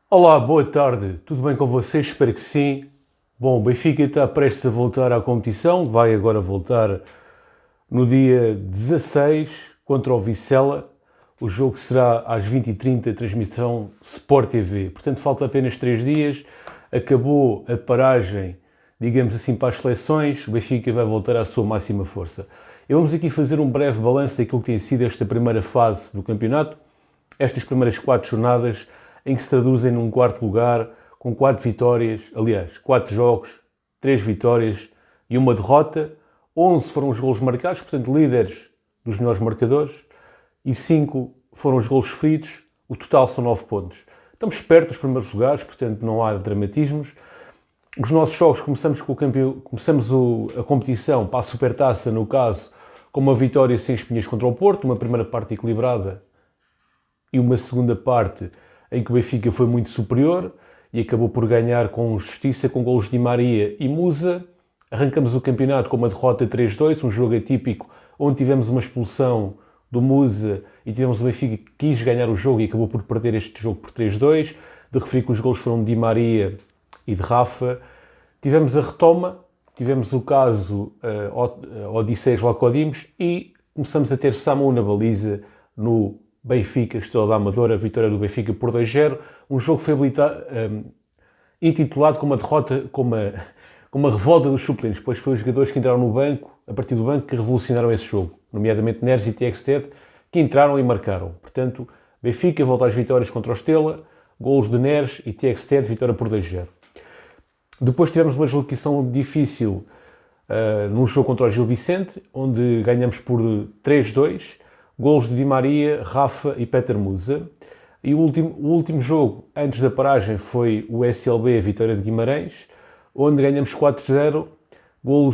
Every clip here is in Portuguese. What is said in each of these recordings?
Olá, boa tarde. Tudo bem com vocês? Espero que sim. Bom, o Benfica está prestes a voltar à competição. Vai agora voltar no dia 16 contra o Vizela. O jogo será às 20h30, transmissão Sport TV. Portanto, falta apenas 3 dias. Acabou a paragem, digamos assim, para as seleções. O Benfica vai voltar à sua máxima força. E vamos aqui fazer um breve balanço daquilo que tem sido esta primeira fase do campeonato. Estas primeiras 4 jornadas em que se traduzem num quarto lugar, com 4 vitórias, aliás, 4 jogos, 3 vitórias e uma derrota. 11 foram os golos marcados, portanto líderes dos melhores marcadores, e 5 foram os golos sofridos, o total são 9 pontos. Estamos perto dos primeiros lugares, portanto não há dramatismos. Os nossos jogos, começamos a competição para a Supertaça, no caso, com uma vitória sem espinhas contra o Porto, uma primeira parte equilibrada e uma segunda parte em que o Benfica foi muito superior e acabou por ganhar com justiça, com golos de Di Maria e Musa. Arrancamos o campeonato com uma derrota 3-2, um jogo atípico, onde tivemos uma expulsão do Musa e tivemos o Benfica que quis ganhar o jogo e acabou por perder este jogo por 3-2. De referir que os golos foram de Di Maria e de Rafa. Tivemos a retoma, tivemos o caso Odisseus Lacodimos e começamos a ter Samu na baliza no Benfica, Estrela da Amadora, a vitória do Benfica por 2-0. Um jogo que foi intitulado como uma derrota, como uma revolta dos suplentes, pois foi os jogadores que entraram no banco, a partir do banco, que revolucionaram esse jogo, nomeadamente Neres e Tjexted, que entraram e marcaram. Portanto, Benfica volta às vitórias contra o Estrela, golos de Neres e Tjexted, vitória por 2-0. Depois tivemos uma deslocação difícil num jogo contra o Gil Vicente, onde ganhamos por 3-2, golos de Di Maria, Rafa e Peter Musa. E o último jogo, antes da paragem, foi o SLB, a vitória de Guimarães, onde ganhamos 4-0. O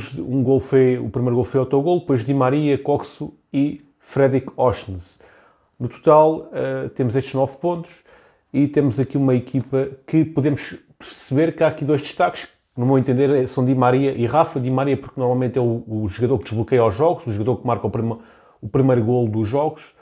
primeiro gol foi autogol, depois Di Maria, Coxo e Fredrik Oshnes. No total, temos estes 9 pontos e temos aqui uma equipa que podemos perceber que há aqui 2 destaques, no meu entender, são Di Maria e Rafa. Di Maria porque normalmente é o jogador que desbloqueia os jogos, o jogador que marca o primeiro golo dos jogos,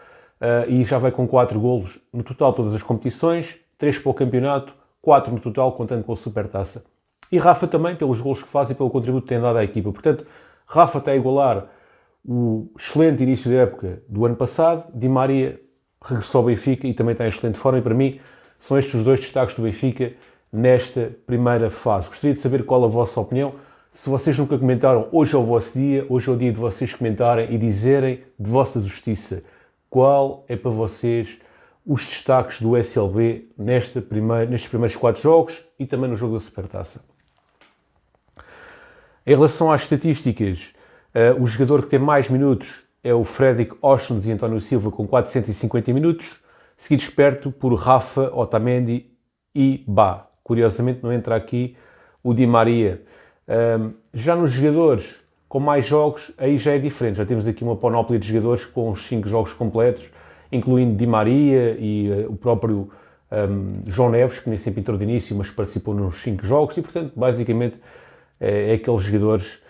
e já vai com 4 golos no total todas as competições, 3 para o campeonato, 4 no total, contando com a Supertaça. E Rafa também, pelos golos que faz e pelo contributo que tem dado à equipa. Portanto, Rafa está a igualar o excelente início da época do ano passado. Di Maria regressou ao Benfica e também está em excelente forma, e para mim são estes os 2 destaques do Benfica nesta primeira fase. Gostaria de saber qual a vossa opinião. Se vocês nunca comentaram, hoje é o vosso dia, hoje é o dia de vocês comentarem e dizerem de vossa justiça qual é para vocês os destaques do SLB nestes primeiros 4 jogos e também no jogo da Supertaça. Em relação às estatísticas, o jogador que tem mais minutos é o Fredrik Oshnes e António Silva com 450 minutos, seguidos perto por Rafa, Otamendi e Bá. Curiosamente não entra aqui o Di Maria. Já nos jogadores com mais jogos, aí já é diferente. Já temos aqui uma panóplia de jogadores com os 5 jogos completos, incluindo Di Maria e o próprio João Neves, que nem sempre entrou de início, mas participou nos 5 jogos. E, portanto, basicamente, é aqueles jogadores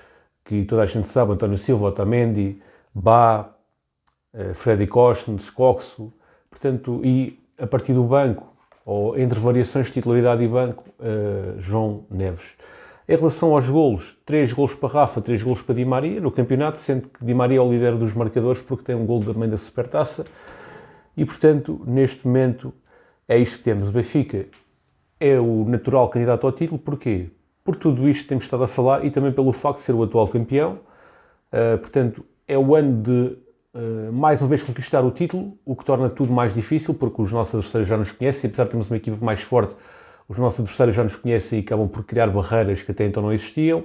que toda a gente sabe: António Silva, Otamendi, Bá, Fredrik Oshnes, Coxo. Portanto, e a partir do banco, ou entre variações de titularidade e banco, João Neves. Em relação aos golos, 3 golos para Rafa, 3 golos para Di Maria no campeonato, sendo que Di Maria é o líder dos marcadores porque tem um golo também da Supertaça. E, portanto, neste momento é isto que temos. O Benfica é o natural candidato ao título. Porquê? Por tudo isto que temos estado a falar e também pelo facto de ser o atual campeão. Portanto, é o ano de mais uma vez conquistar o título, o que torna tudo mais difícil, porque os nossos adversários já nos conhecem, apesar de termos uma equipa mais forte, os nossos adversários já nos conhecem e acabam por criar barreiras que até então não existiam.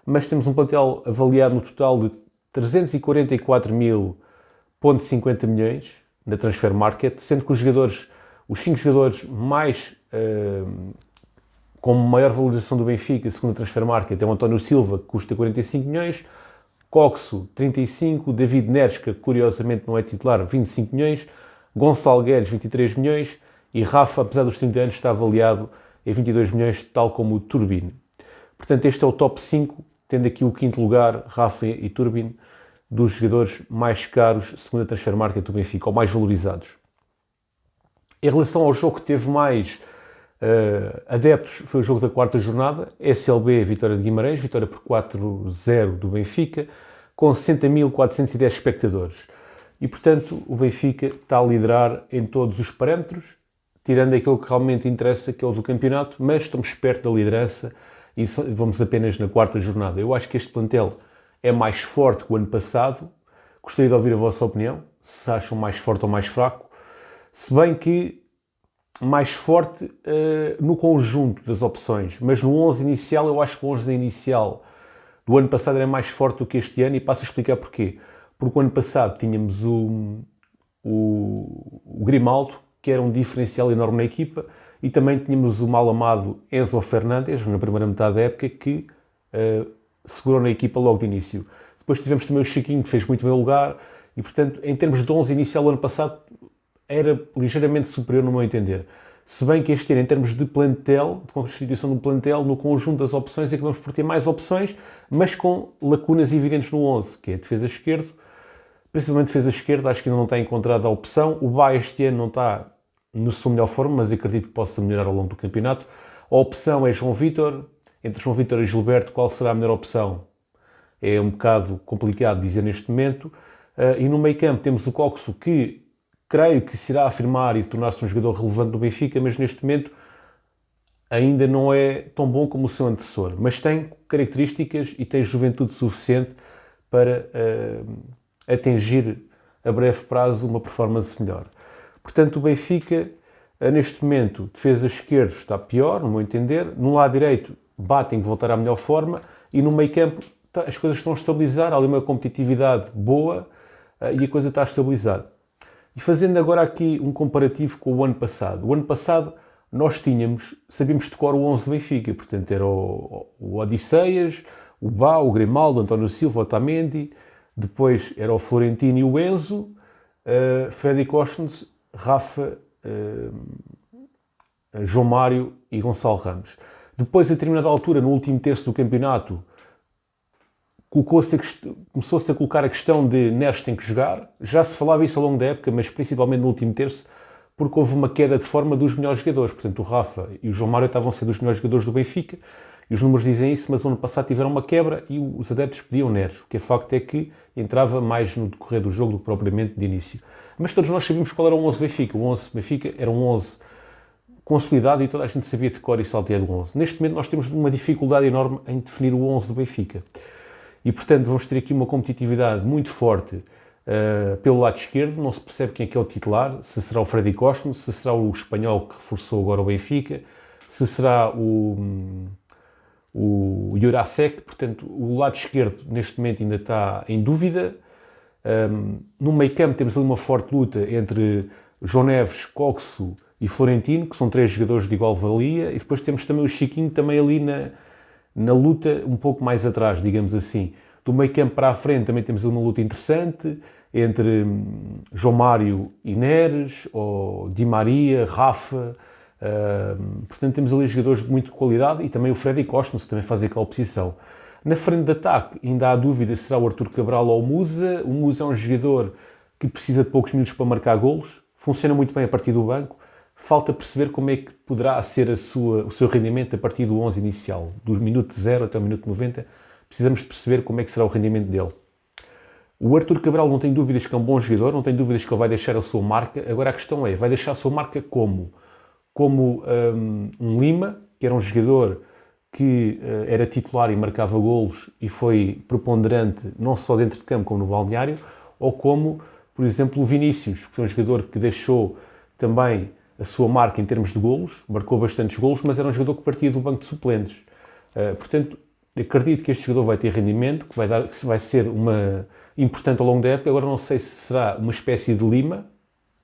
Mas temos um plantel avaliado no total de 344.050 milhões na Transfer Market, sendo que os 5 jogadores mais com maior valorização do Benfica, segundo a Transfer Market, é o António Silva, que custa 45 milhões, Coxo, 35, David Neres, que curiosamente não é titular, 25 milhões, Gonçalo Guedes, 23 milhões, e Rafa, apesar dos 30 anos, está avaliado em 22 milhões, tal como o Turbine. Portanto, este é o top 5, tendo aqui o 5º lugar, Rafa e Turbine, dos jogadores mais caros, segundo a Transfer Market do Benfica, ou mais valorizados. Em relação ao jogo que teve mais Adeptos, foi o jogo da quarta jornada. SLB, vitória de Guimarães, vitória por 4-0 do Benfica, com 60.410 espectadores. E, portanto, o Benfica está a liderar em todos os parâmetros, tirando aquilo que realmente interessa, que é o do campeonato, mas estamos perto da liderança e vamos apenas na quarta jornada. Eu acho que este plantel é mais forte que o ano passado. Gostaria de ouvir a vossa opinião, se acham mais forte ou mais fraco, se bem que mais forte no conjunto das opções, mas no 11 inicial, eu acho que o 11 inicial do ano passado era mais forte do que este ano, e passo a explicar porquê. Porque o ano passado tínhamos o Grimaldo, que era um diferencial enorme na equipa, e também tínhamos o mal amado Enzo Fernandes, na primeira metade da época, que segurou na equipa logo de início. Depois tivemos também o Chiquinho, que fez muito bem o lugar, e portanto, em termos de 11 inicial do ano passado, era ligeiramente superior no meu entender. Se bem que este ano, em termos de plantel, de constituição do plantel, no conjunto das opções, acabamos por ter mais opções, mas com lacunas evidentes no 11, que é a defesa esquerda, principalmente defesa esquerda, acho que ainda não está encontrada a opção. O Bá este ano não está na sua melhor forma, mas acredito que possa melhorar ao longo do campeonato. A opção é João Vítor. Entre João Vítor e Gilberto, qual será a melhor opção? É um bocado complicado dizer neste momento. E no meio campo temos o Coxo, que creio que se irá afirmar e tornar-se um jogador relevante do Benfica, mas neste momento ainda não é tão bom como o seu antecessor. Mas tem características e tem juventude suficiente para atingir a breve prazo uma performance melhor. Portanto, o Benfica, neste momento, defesa esquerda está pior, no meu entender. No lado direito, tem que voltar à melhor forma, e no meio campo as coisas estão a estabilizar, há ali uma competitividade boa e a coisa está a estabilizar. E fazendo agora aqui um comparativo com o ano passado. O ano passado nós sabíamos de cor o 11 do Benfica, portanto era o Odisseias, o Bá, o Grimaldo, o António Silva, o Otamendi, depois era o Florentino e o Enzo, Freddy Costens, Rafa, João Mário e Gonçalo Ramos. Depois, a determinada altura, no último terço do campeonato, começou-se a colocar a questão de Neres tem que jogar. Já se falava isso ao longo da época, mas principalmente no último terço, porque houve uma queda de forma dos melhores jogadores. Portanto, o Rafa e o João Mário estavam a ser dos melhores jogadores do Benfica, e os números dizem isso, mas o ano passado tiveram uma quebra e os adeptos pediam Neres. O que é facto é que entrava mais no decorrer do jogo do que propriamente de início. Mas todos nós sabíamos qual era o 11 Benfica. O 11 Benfica era um 11 consolidado e toda a gente sabia de cor e salteado do 11. Neste momento nós temos uma dificuldade enorme em definir o 11 do Benfica. E, portanto, vamos ter aqui uma competitividade muito forte pelo lado esquerdo. Não se percebe quem é que é o titular, se será o Freddy Costa, se será o espanhol que reforçou agora o Benfica, se será o Jurasek. Portanto, o lado esquerdo neste momento ainda está em dúvida. No meio campo temos ali uma forte luta entre João Neves, Coxo e Florentino, que são três jogadores de igual valia, e depois temos também o Chiquinho também ali na luta um pouco mais atrás, digamos assim. Do meio campo para a frente também temos uma luta interessante entre João Mário e Neres, ou Di Maria, Rafa. Portanto, temos ali jogadores de muita qualidade, e também o Freddy Costa, que também faz aquela posição. Na frente de ataque ainda há dúvida se será o Artur Cabral ou o Musa. O Musa é um jogador que precisa de poucos minutos para marcar golos, funciona muito bem a partir do banco. Falta perceber como é que poderá ser o seu rendimento a partir do 11 inicial, do minuto 0 até o minuto 90. Precisamos de perceber como é que será o rendimento dele. O Artur Cabral não tem dúvidas que é um bom jogador, não tem dúvidas que ele vai deixar a sua marca. Agora a questão é, vai deixar a sua marca como? Como um Lima, que era um jogador que era titular e marcava golos e foi preponderante não só dentro de campo como no balneário, ou como, por exemplo, o Vinícius, que foi um jogador que deixou também a sua marca em termos de golos, marcou bastantes golos, mas era um jogador que partia do banco de suplentes. Portanto, acredito que este jogador vai ter rendimento, que vai ser importante ao longo da época. Agora não sei se será uma espécie de Lima,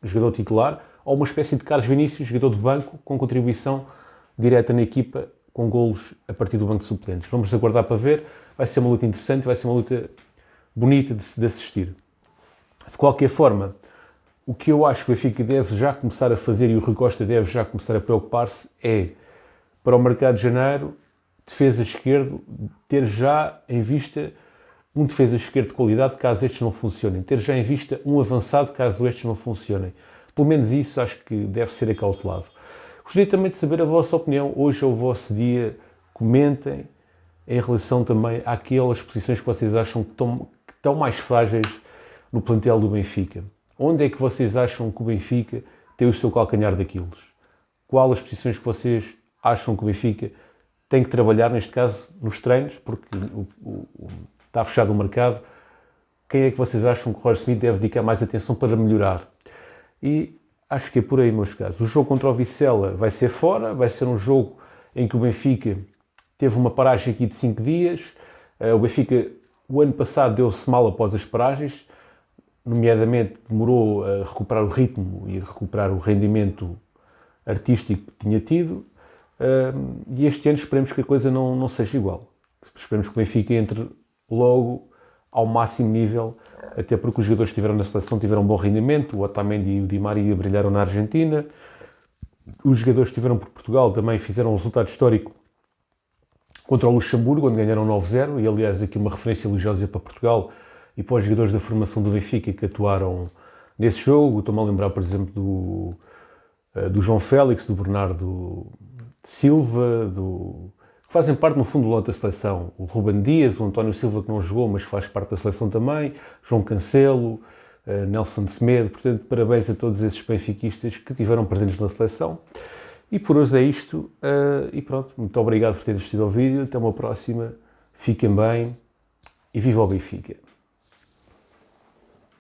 jogador titular, ou uma espécie de Carlos Vinícius, jogador de banco, com contribuição direta na equipa, com golos a partir do banco de suplentes. Vamos aguardar para ver. Vai ser uma luta interessante, vai ser uma luta bonita de assistir. De qualquer forma, o que eu acho que o Benfica deve já começar a fazer, e o Rui Costa deve já começar a preocupar-se, é, para o mercado de janeiro, defesa esquerdo, ter já em vista um defesa esquerdo de qualidade caso estes não funcionem. Ter já em vista um avançado caso estes não funcionem. Pelo menos isso acho que deve ser acautelado. Gostaria também de saber a vossa opinião. Hoje é o vosso dia. Comentem em relação também àquelas posições que vocês acham que estão mais frágeis no plantel do Benfica. Onde é que vocês acham que o Benfica tem o seu calcanhar daqueles? Qual as posições que vocês acham que o Benfica tem que trabalhar, neste caso, nos treinos, porque está fechado o mercado. Quem é que vocês acham que o Roger Smith deve dedicar mais atenção para melhorar? E acho que é por aí, meus caros. O jogo contra o Vizela vai ser fora, vai ser um jogo em que o Benfica teve uma paragem aqui de 5 dias. O Benfica, o ano passado, deu-se mal após as paragens, nomeadamente demorou a recuperar o ritmo e a recuperar o rendimento artístico que tinha tido. E este ano esperemos que a coisa não seja igual. Esperemos que o Benfica entre logo ao máximo nível, até porque os jogadores que estiveram na seleção tiveram um bom rendimento. O Otamendi e o Di Maria brilharam na Argentina. Os jogadores que estiveram por Portugal também fizeram um resultado histórico contra o Luxemburgo, onde ganharam 9-0, e aliás aqui uma referência elogiosa para Portugal e para os jogadores da formação do Benfica que atuaram nesse jogo. Estou-me a lembrar, por exemplo, do João Félix, do Bernardo Silva, que fazem parte, no fundo, do lote da seleção. O Ruben Dias, o António Silva, que não jogou, mas que faz parte da seleção também, João Cancelo, Nelson Semedo. Portanto, parabéns a todos esses benfiquistas que estiveram presentes na seleção. E por hoje é isto. E pronto, muito obrigado por terem assistido ao vídeo. Até uma próxima. Fiquem bem e viva o Benfica!